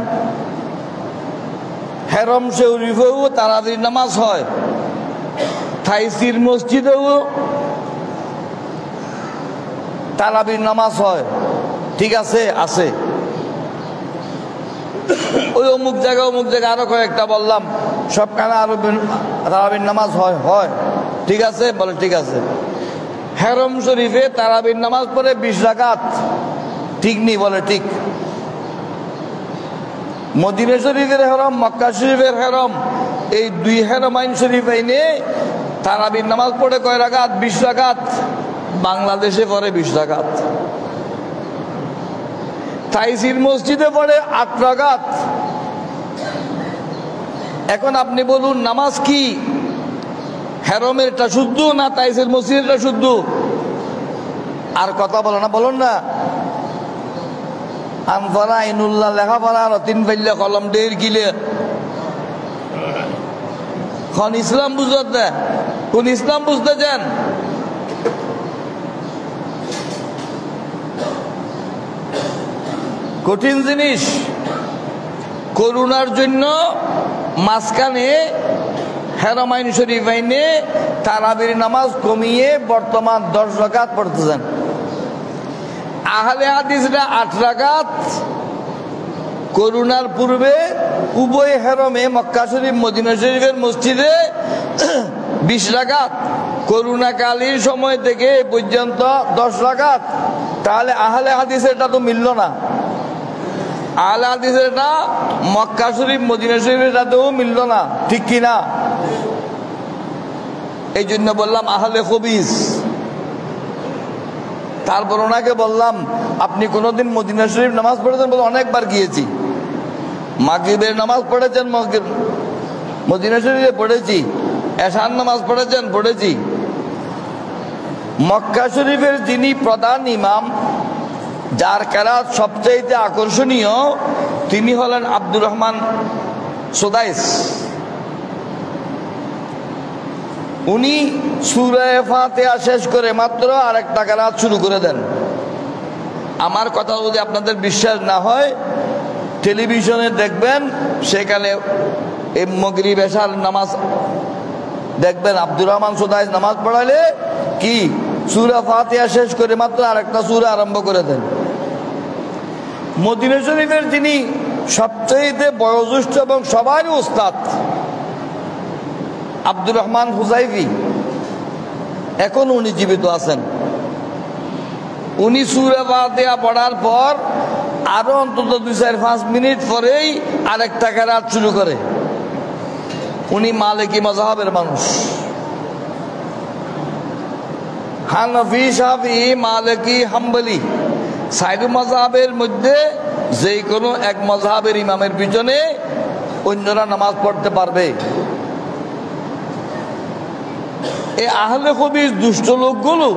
হেরম শরীফেও তারাবির নামাজ হয়, থাইসির মসজিদেও তারাবির নামাজ হয়, ঠিক আছে? আছে। ওই অমুক জায়গায় আরো কয়েকটা বললাম, সবখানে আরো তারাবির নামাজ হয়। হয়, ঠিক আছে? বলে ঠিক আছে। হেরম শরীফে তারাবির নামাজ পড়ে 20 রাকাত, ঠিক নেই? বলে ঠিক। মদিনা শরীফের হেরম, মক্কা শরীফের হেরম, এই দুই হেরমাইন শরীফ আইনে তারাবির নামাজ পড়ে কয় রাকাত? 20 রাকাত। বাংলাদেশে পড়ে 20 রাকাত। তাইসির মসজিদে পড়ে 8 রাকাত। এখন আপনি বলুন, নামাজ কি হেরমেরটা শুদ্ধ না তাইসির মসজিদেরটা শুদ্ধ? আর কথা বলো না, বলুন না। আনফারা আইনুল্লাহ লেখাপড়া আর 3 পাইলে কলম ডের গিলে খন ইসলাম বুঝতে না। কোন ইসলাম বুঝতে চান? কঠিন জিনিস। করুণার জন্য মাঝখানে হেরমাইন শরীফ আইনে তারাবির নামাজ কমিয়ে বর্তমান 10 রাকাত পড়তেছেন। আহলে হাদিসরা 8 রাকাত। করুণার পূর্বে উভয় হেরমে মক্কা শরীফ, মদিনা শরীফের মসজিদে 20 রাকাত। করুণাকালীন সময় থেকে পর্যন্ত 10 রাকাত। তাহলে আহলে হাদিসেরটা তো মিলল না। আহলে হাদিসেরটা মক্কা শরীফ, মদিনা শরীফের সাথেও মিলল না, ঠিক কিনা? এই জন্য বললাম আহলে খবিস। তারপর ওনাকে বললাম আপনি কোনোদিন মদিনা শরীফ নামাজ পড়েছেন? বলে অনেকবার গিয়েছি। মাগরিবের নামাজ পড়েছেন? মদিনা শরীফে পড়েছি। এশার নামাজ পড়েছেন? পড়েছি। মক্কা শরীফের যিনি প্রধান ইমাম, যার কেরাত সবচেয়ে আকর্ষণীয়, তিনি হলেন আব্দুর রহমান সুদাইস। উনি সূরা ফাতিহা শেষ করে মাত্র আরেকটা কেরাত শুরু করে দেন। আমার কথা যদি আপনাদের বিশ্বাস না হয়, টেলিভিশনে দেখবেন, সেখানে এই মাগরিব এশার নামাজ দেখবেন আব্দুর রহমান সুদাইস নামাজ পড়ালে কি সূরা ফাতিহা শেষ করে মাত্র আরেকটা সূরা আরম্ভ করে দেন। মদিনা শরীফের যিনি সবচেয়ে বয়োজ্যেষ্ঠ এবং সবারই উস্তাদ, আব্দুর রহমান হুজাইফি, এখন উনি জীবিত আছেন। উনি সূরা ফাতিহা পড়ার পর আরো অন্তত 2-4-5 মিনিট পরেই আরেকটা কেরাত শুরু করে। উনি মালিকি মাযহাবের মানুষ। হানাফি, শাফিঈ, মালিকি, হাম্বলি 4 মাযহাবের মধ্যে যে কোনো এক মাযহাবের ইমামের পিছনে অন্যরা নামাজ পড়তে পারবে। এই আহলে হাদিস দুষ্ট লোকগুলো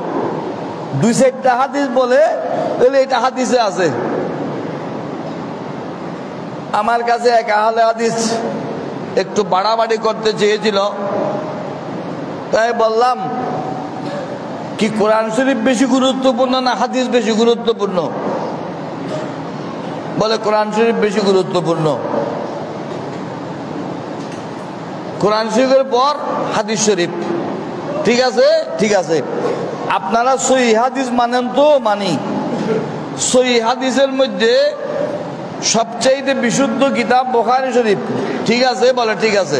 2-4টা হাদিস বলে, এটা হাদিসে আছে। আমার কাছে এক আহলে হাদিস একটু বাড়াবাড়ি করতে চেয়েছিল, তাই বললাম কি কোরআন শরীফ বেশি গুরুত্বপূর্ণ না হাদিস বেশি গুরুত্বপূর্ণ? বলে কোরআন শরীফ বেশি গুরুত্বপূর্ণ। কোরআন শরীফের পর হাদিস শরীফ। ঠিক আছে, ঠিক আছে। আপনারা সহিহ হাদিস মানেন তো? মানি। সহিহ হাদিসের মধ্যে সবচাইতে বিশুদ্ধ কিতাব বুখারী শরীফ। ঠিক আছে, বলে ঠিক আছে।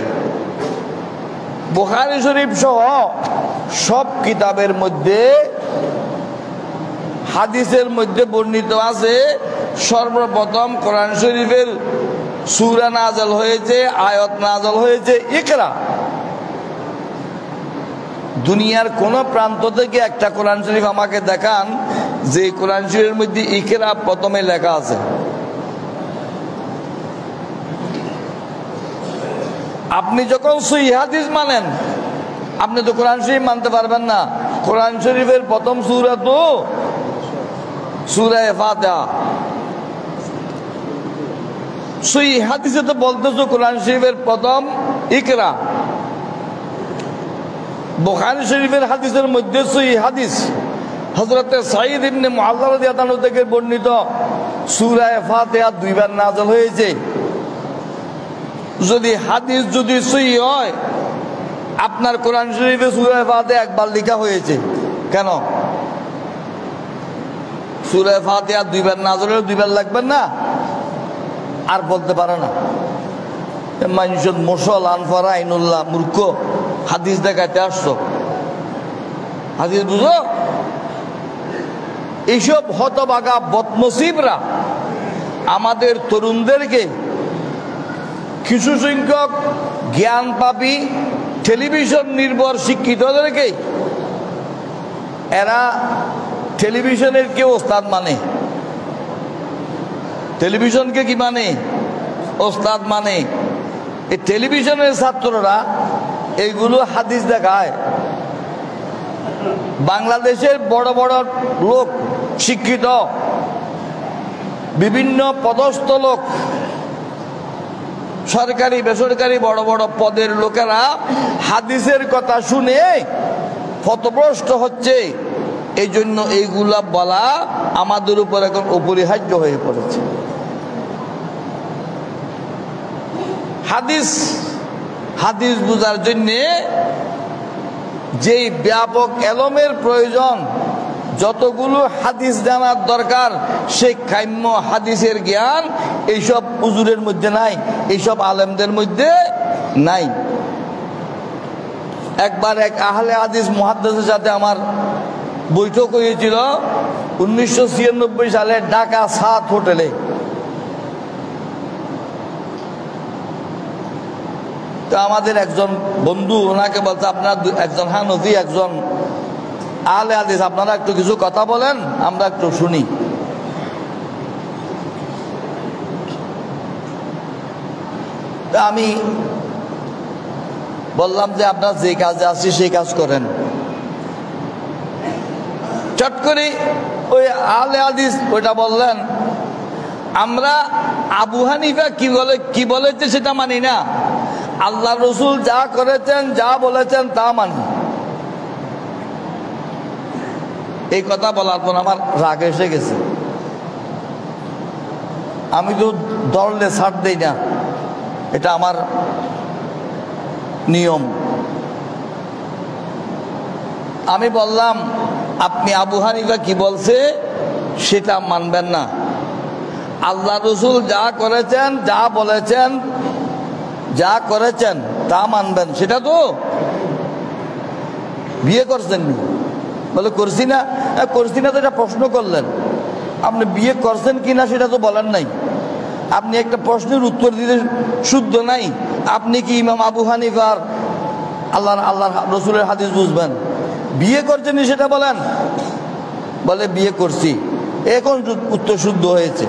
বুখারী শরীফ সহ সব কিতাবের মধ্যে হাদিসের মধ্যে বর্ণিত আছে সর্বপ্রথম কোরআন শরীফের সূরা নাযিল হয়েছে, আয়াত নাযিল হয়েছে ইকরা। দুনিয়ার কোন প্রান্ত থেকে একটা কোরআন শরীফ আমাকে দেখান যে কোরআন শরীফের মধ্যে ইকরা প্রথমে লেখা আছে। আপনি যখন সহিহ হাদিস মানেন, আপনি তো কোরআন শরীফ মানতে পারবেন না। কোরআন শরীফের প্রথম সূরা তো সূরা ফাতিহা। সহিহ হাদিসে তো বলতেছো কোরআন শরীফের প্রথম ইকরা। বুখারী শরীফের হাদিসের মধ্যে সহিহ হাদিস হযরত সাঈদ ইবনে মুআল্লা রাদিয়াল্লাহু আনহু থেকে বর্ণিত সূরা ফাতিহা দুইবার নাযিল হয়েছে। যদি হাদিস যদি সহিহ হয়, আপনার কোরআন শরীফে সূরা ফাতিহা একবার লেখা হয়েছে কেন? সূরা ফাতিহা দুইবার নাযিল হলে দুইবার লাগবেন না? আর বলতে পারে না মানুষ মুসল আনফারা আইনুল্লাহ মূর্খ হাদিস দেখাইতে আসছো। হাদিস বুঝো? এইসব হতভাগা বদনসিবরা আমাদের তরুণদেরকে, কিছু সংখ্যক জ্ঞান পাপী টেলিভিশন নির্ভর শিক্ষিতদেরকে এরা টেলিভিশনের কে ওস্তাদ মানে, টেলিভিশনকে কি মানে? ওস্তাদ মানে। এই টেলিভিশনের ছাত্ররা এইগুলো হাদিস দেখায়। বাংলাদেশের বড় বড় লোক, শিক্ষিত বিভিন্ন পদস্থ লোক, সরকারি বেসরকারি বড় বড় পদের লোকেরা হাদিসের কথা শুনে পথভ্রষ্ট হচ্ছে। এই জন্য এইগুলা বলা আমাদের উপর এখন অপরিহার্য হয়ে পড়েছে। হাদিস হাদিস বোঝার জন্যে যেই ব্যাপক এলমের প্রয়োজন, যতগুলো হাদিস জানার দরকার, সেই কাম্য হাদিসের জ্ঞান এইসব হুজুরের মধ্যে নাই, এইসব আলেমদের মধ্যে নাই। একবার এক আহলে হাদিস মুহাদ্দিসের সাথে আমার বৈঠক হয়েছিল 1996 সালে ঢাকা সাত হোটেলে। তো আমাদের একজন বন্ধু ওনাকে বলছে, আপনারা একজন হানফি একজন আহলে হাদিস, আপনারা একটু কিছু কথা বলেন, আমরা একটু শুনি। তা আমি বললাম যে আপনারা যে কাজে আসছি সেই কাজ করেন। চট করে ওই আহলে হাদিস ওইটা বললেন, আমরা আবু হানিফা কি বলেছে সেটা মানি না, আল্লাহ রসুল যা করেছেন যা বলেছেন তা মানি। এই কথা বলার পর আমার রাগ এসে গেছে। আমি তো ধরলে ছাড় দেই না, এটা আমার নিয়ম। আমি বললাম, আপনি আবু হানিফা কি বলছে সেটা মানবেন না, আল্লাহ রসুল যা করেছেন যা বলেছেন যা করেছেন তা মানবেন। সেটা তো বিয়ে করছেন বলে করছি না, করছি না তো এটা প্রশ্ন করলেন। আপনি বিয়ে করছেন কিনা সেটা তো বলেন নাই। আপনি একটা প্রশ্নের উত্তর দিতে শুদ্ধ নাই। আপনি কি ইমাম আবু হানিফার আল্লাহ রসুলের হাদিস বুঝবেন? বিয়ে করছেন সেটা বলেন। বলে বিয়ে করছি। এখন উত্তর শুদ্ধ হয়েছে।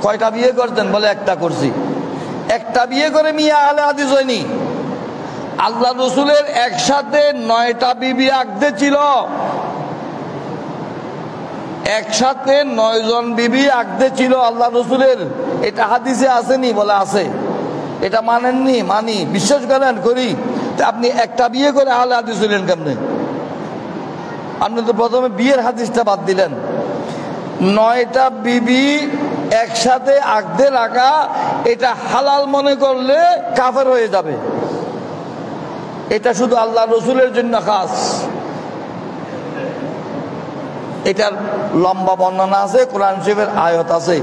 কয়টা বিয়ে করছেন? বলে একটা করছি। একটা বিয়ে করে মিয়া আহলে হাদিস হয়নি। আল্লাহ রসুলের একসাথে 9টা বিবি আগদে ছিল, একসাথে 9 জন বিবি আগদে ছিল আল্লাহ রসুলের। এটা হাদিসে আসেনি? বলে আছে। এটা মানেননি? মানি। বিশ্বাস করেন? করি। তা আপনি একটা বিয়ে করে আহলে হাদিস হলেন কেমনে? আপনি তো প্রথমে বিয়ের হাদিসটা বাদ দিলেন। 9টা বিবি একসাথে আগদে রাখা এটা হালাল মনে করলে কাফের হয়ে যাবে। এটা শুধু আল্লাহ রসুলের জন্য খাস। এটার লম্বা বর্ণনা আছে, কোরআন শরীফের আয়াত আছে।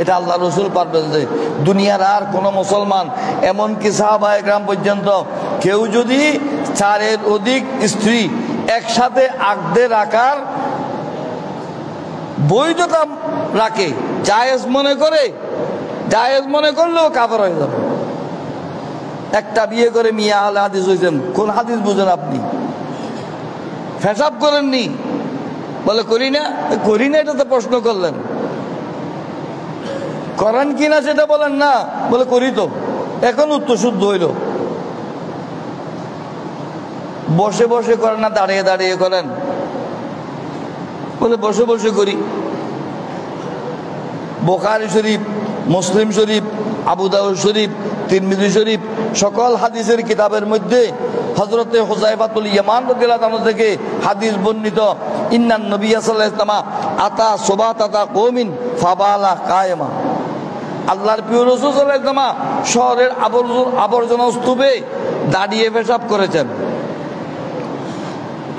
এটা আল্লাহ রসুল পারবেন যে দুনিয়ার আর কোনো মুসলমান, এমনকি সাহাবায়ে কেরাম পর্যন্ত, কেউ যদি 4-এর অধিক স্ত্রী একসাথে আগদে রাখার বৈধতা রাখে, জায়েজ মনে করে, জায়েজ মনে করলেও কাফের হয়ে যাবে। একটা বিয়ে করে মিয়া আহলে হাদিস হয়েছেন, কোন হাদিস বুঝেন আপনি? ফেসাব করেননি? বলে করি না। করি না এটা তো প্রশ্ন করলেন, করেন কিনা সেটা বলেন না। বলে করি তো, এখন উত্তর শুদ্ধ হইল। বসে বসে করেন না দাঁড়িয়ে দাঁড়িয়ে করেন? বলে বসে বসে করি। বুখারী শরীফ, মুসলিম শরীফ, আবু দাউদ শরীফ, তিরমিজি শরীফ সকল হাদিসের কিতাবের মধ্যে হযরতে হুযায়ফাতুল ইয়ামান রাদিয়াল্লাহু আনহু থেকে হাদিস বর্ণিত, ইন্নান নবী সাল্লাল্লাহু আলাইহি ওয়াসাল্লাম আতা সুবাতাতা কওমিন ফাবালা কায়েমা। আল্লাহর প্রিয় রাসূল সাল্লাল্লাহু আলাইহি ওয়াসাল্লাম শহরের আবর্জনা স্তূপে দাঁড়িয়ে পেশাব করেছেন।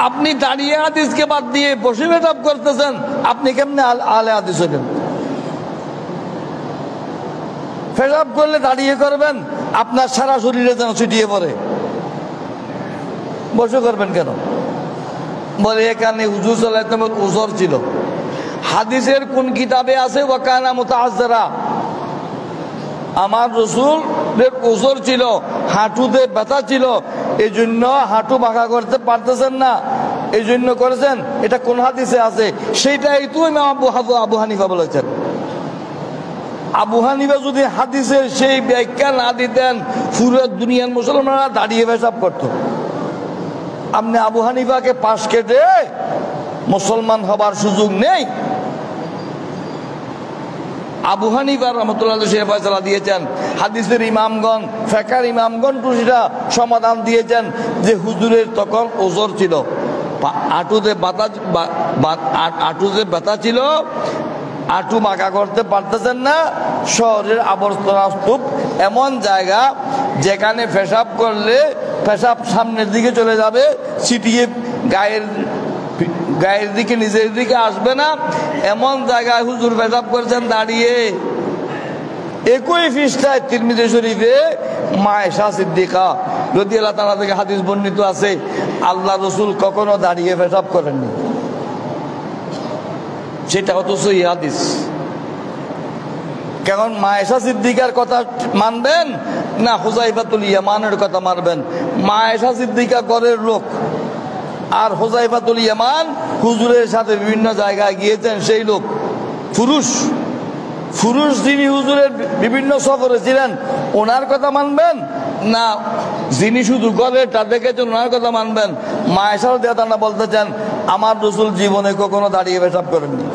আপনি দাঁড়িয়ে হাদিসকে বাদ দিয়ে বসে পেশাব করতেছেন, আপনি কেমনে আলে হাদিস হলেন? পেশাব করলে দাঁড়িয়ে করবেন, আপনার সারা শরীরে যেন ছিটিয়ে পড়ে। বসে করবেন কেন? বলে এখানে হুজুর সাল্লাল্লাহু আলাইহি ওয়াসাল্লামের উযর ছিল। হাদিসের কোন কিতাবে আছে ওয়াকানা মুতাআজ্জারা? আমার রাসূলের উযর ছিল, হাঁটুতে ব্যথা ছিল, এই জন্য হাঁটু বাঁকা করতে পারতেছেন না, এই জন্য করেছেন। এটা কোন হাদিসে আছে? সেইটাই তো ইমাম আবু হানিফা বলেছেন। আবু হানিফা যদি হাদিসের সেই ব্যাখ্যা না দিতেন, পুরো দুনিয়ার মুসলমানরা দাঁড়িয়ে পেশাব করত। আপনি আবু হানিফাকে পাশ কেটে মুসলমান হবার সুযোগ নেই। আবু হানিফা রাহমাতুল্লাহ আলাইহি ফয়সালা দিয়েছেন, হাদিসের ইমামগণ, ফিকহের ইমামগণ টুসিরা সমাধান দিয়েছেন যে হুজুরের তখন ওজর ছিল, হাঁটুতে ব্যথা ছিল, হাঁটু মাকা করতে পারতেছেন না। শহরের আবর্জনা স্তূপ এমন জায়গা যেখানে পেশাব করলে পেশাব সামনের দিকে চলে যাবে, ছিটিয়ে গায়ের দিকে নিজের দিকে আসবে না, এমন জায়গায় হুজুর পেশাব করেছেন দাঁড়িয়ে। একই পৃষ্ঠায় তিরমিজি শরীফে মা আয়েশা সিদ্দিকা রাদিয়াল্লাহু তাআলা থেকে হাদিস বর্ণিত আছে, আল্লাহ রাসূল কখনো দাঁড়িয়ে পেশাব করেননি। সেটা অথচ এই হাদিস। কেমন মা আয়েশা সিদ্দিকার কথা মানবেন না হুযায়ফাতুল ইয়ামানের কথা মানবেন? মা আয়েশা সিদ্দিকা ঘরের লোক, আর হুযায়ফাতুল ইয়ামান হুজুরের সাথে বিভিন্ন জায়গায় গিয়েছেন, সেই লোক পুরুষ। পুরুষ যিনি হুজুরের বিভিন্ন সফরে ছিলেন, ওনার কথা মানবেন না যিনি শুধু ঘরেরটা দেখেছেন ওনার কথা মানবেন? মা আয়েশা রাদিয়াল্লাহু তাআলা বলতেছেন, আমার রাসূল জীবনে কখনো দাঁড়িয়ে পেশাব করেননি।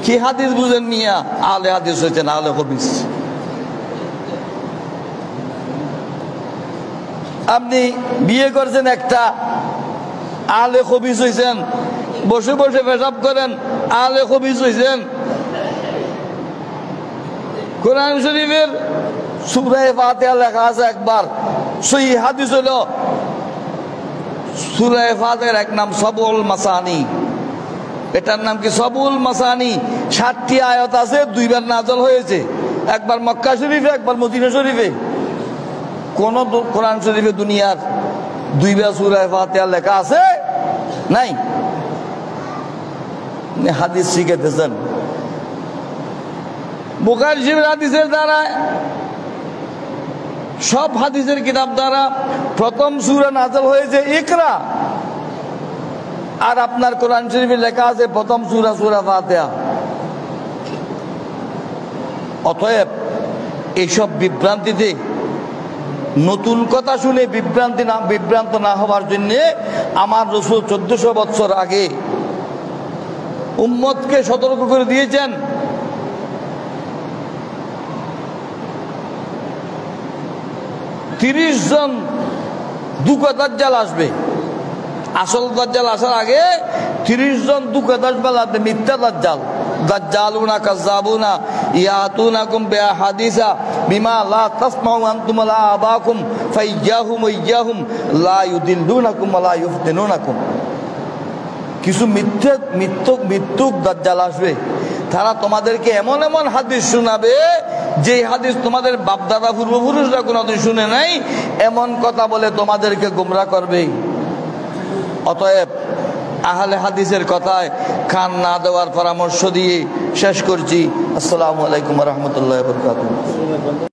কি হাদিস বুঝেন মিয়া? আহলে হাদিস হয়েছেন, আহলে হাদিস। আপনি বিয়ে করছেন একটা, আহলে হাদিস হয়েছেন, বসে বসে পেশাব করেন, আহলে হাদিস হয়েছেন। কোরআন শরীফের সূরা ফাতিহা লেখা আছে একবার, সহিহ হাদিস হলো সূরা ফাতিহার এক নাম সাবুল মাসানি। এটার নাম কি? সাবুল মাসানি। 7টি আয়াত আছে, 2বার নাযিল হয়েছে, একবার মক্কা শরীফে, একবার মদিনা শরীফে। কোন কোরআন শরীফে দুনিয়ার 2বার সূরা ফাতিহা লেখা আছে? নাই। হাদিস শিখাতেছেন বুখারী শরীফের হাদিসের দ্বারা, সব হাদিসের কিতাব দ্বারা প্রথম সূরা নাযিল হয়েছে ইকরা, আর আপনার কোরআন শরীফে লেখা আছে প্রথম সূরা সূরা ফাতিহা। অতএব এইসব বিভ্রান্তিতে, নতুন কথা শুনে বিভ্রান্ত না হওয়ার জন্য আমার রাসূল 1400 বছর আগে উম্মতকে সতর্ক করে দিয়েছেন। 30 জন দুঃখদাজ্জাল আসবে, আসল দাজ্জাল আসার আগে 30 জন দুঃখদাস বেলাতে মিথ্যা দাজ্জাল, দাজ্জালুনা কাযাবুনা ইয়াতুনাকুম বিআহাদিসা বিমা লা তাসমাউ আনতুম লা আবাকুম ফাইয়াহুম লা ইউদিল্লুনাকুম ওয়া লা ইফতিনুনাকুম। কিছু মিথ্যুক দাজ্জাল আসবে, তারা তোমাদেরকে এমন এমন হাদিস শোনাবে যে হাদিস তোমাদের বাপদাদা পূর্বপুরুষরা কোনোদিন শুনে নাই, এমন কথা বলে তোমাদেরকে গোমরা করবে। অতএব আহলে হাদিসের কথায় কান না দেওয়ার পরামর্শ দিয়ে শেষ করছি। আসসালামু আলাইকুম ওয়া রাহমাতুল্লাহি ওয়া বারাকাতুহু।